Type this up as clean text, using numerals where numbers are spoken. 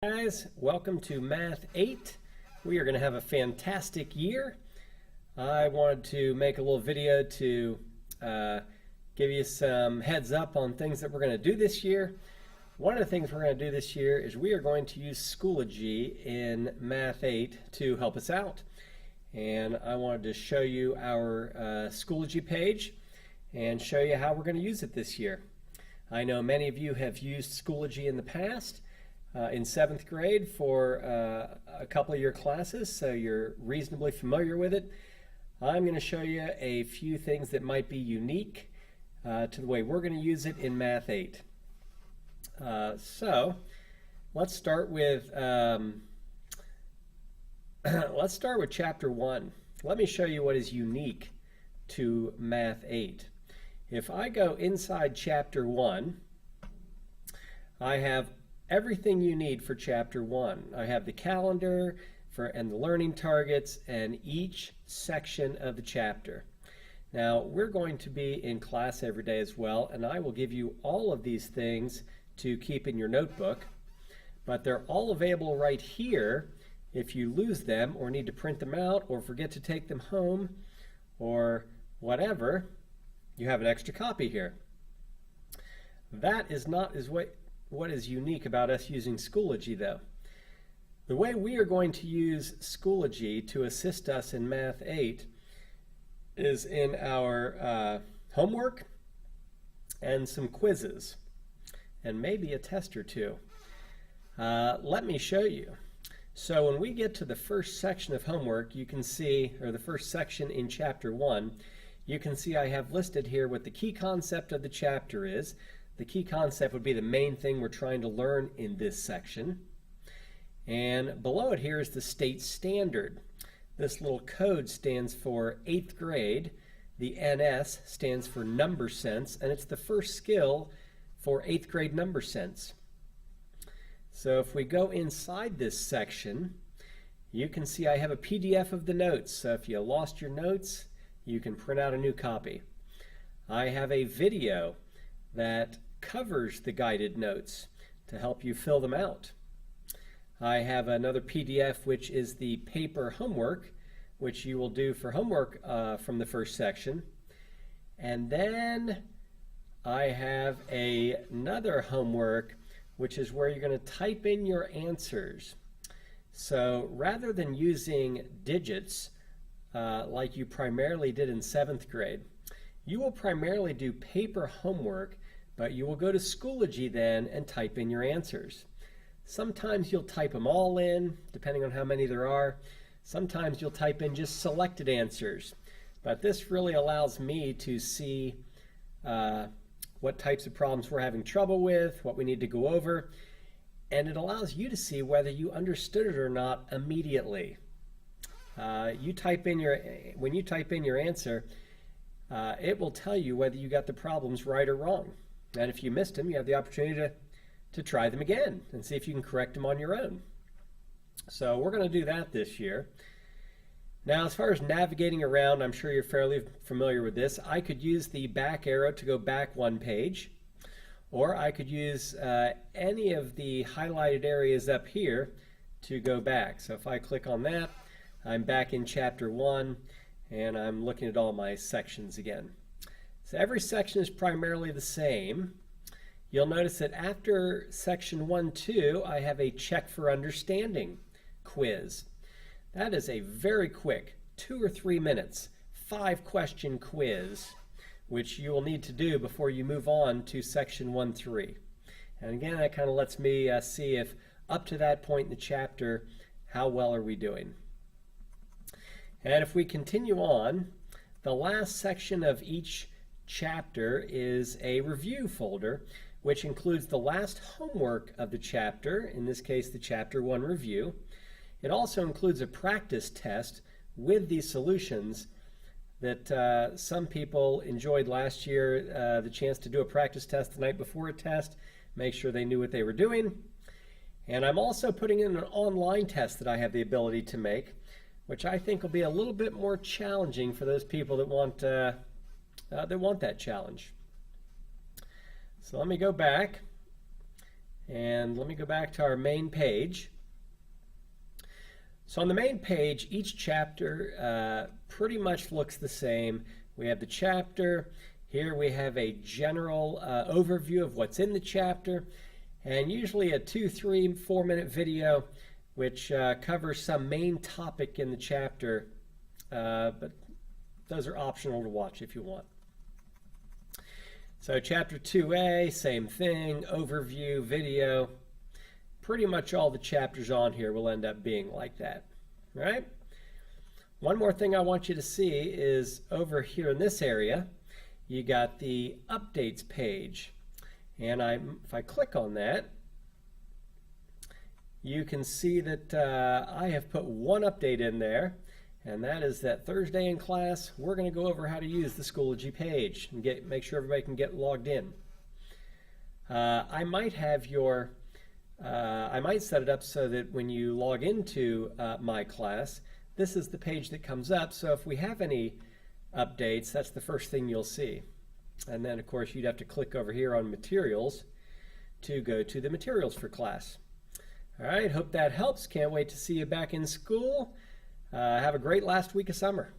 Guys, welcome to Math 8. We are going to have a fantastic year. I wanted to make a little video to give you some heads up on things that we're going to do this year. One of the things we're going to do this year is we are going to use Schoology in Math 8 to help us out. And I wanted to show you our Schoology page and show you how we're going to use it this year. I know many of you have used Schoology in the past. In 7th grade for a couple of your classes, so you're reasonably familiar with it. I'm going to show you a few things that might be unique to the way we're going to use it in Math 8. So let's start with Chapter 1. Let me show you what is unique to Math 8. If I go inside Chapter 1, I have everything you need for Chapter 1. I have the calendar and the learning targets and each section of the chapter. Now, we're going to be in class every day as well, and I will give you all of these things to keep in your notebook, but they're all available right here. If you lose them or need to print them out or forget to take them home or whatever, you have an extra copy here. That is not what is unique about us using Schoology, though. The way we are going to use Schoology to assist us in Math 8 is in our homework and some quizzes, and maybe a test or two. Let me show you. So when we get to the first section of homework, you can see, or the first section in Chapter 1, you can see I have listed here what the key concept of the chapter is. The key concept would be the main thing we're trying to learn in this section. And below it here is the state standard. This little code stands for 8th grade. The NS stands for number sense, and it's the first skill for 8th grade number sense. So if we go inside this section, you can see I have a PDF of the notes. So if you lost your notes, you can print out a new copy. I have a video that covers the guided notes to help you fill them out. I have another PDF which is the paper homework, which you will do for homework from the first section. And then I have another homework which is where you're going to type in your answers. So rather than using digits like you primarily did in 7th grade, you will primarily do paper homework, but you will go to Schoology then and type in your answers. Sometimes you'll type them all in, depending on how many there are. Sometimes you'll type in just selected answers. But this really allows me to see what types of problems we're having trouble with, what we need to go over, and it allows you to see whether you understood it or not immediately. When you type in your answer, it will tell you whether you got the problems right or wrong. And if you missed them, you have the opportunity to try them again and see if you can correct them on your own. So we're going to do that this year. Now, as far as navigating around, I'm sure you're fairly familiar with this. I could use the back arrow to go back one page, or I could use any of the highlighted areas up here to go back. So if I click on that, I'm back in Chapter 1, and I'm looking at all my sections again. So every section is primarily the same. You'll notice that after section 1-2, I have a check for understanding quiz. That is a very quick 2 or 3 minutes, 5-question quiz, which you will need to do before you move on to section 1-3. And again, that kind of lets me see if up to that point in the chapter, how well are we doing. And if we continue on, the last section of each chapter is a review folder, which includes the last homework of the chapter, in this case the Chapter 1 review. It also includes a practice test with these solutions that some people enjoyed last year, the chance to do a practice test the night before a test, make sure they knew what they were doing. And I'm also putting in an online test that I have the ability to make, which I think will be a little bit more challenging for those people that want that challenge. So let me go back And let me go back to our main page. So on the main page, each chapter pretty much looks the same. We have the chapter. Here we have a general overview of what's in the chapter, and usually a 2, 3, 4 minute video which covers some main topic in the chapter, but those are optional to watch if you want. So chapter 2A, same thing, overview, video. Pretty much all the chapters on here will end up being like that, right? One more thing I want you to see is over here in this area, you got the updates page. And if I click on that, you can see that I have put one update in there, and that is that Thursday in class, we're going to go over how to use the Schoology page and make sure everybody can get logged in. I might set it up so that when you log into my class, this is the page that comes up. So if we have any updates, that's the first thing you'll see. And then, of course, you'd have to click over here on Materials to go to the Materials for class. All right, hope that helps. Can't wait to see you back in school. Have a great last week of summer.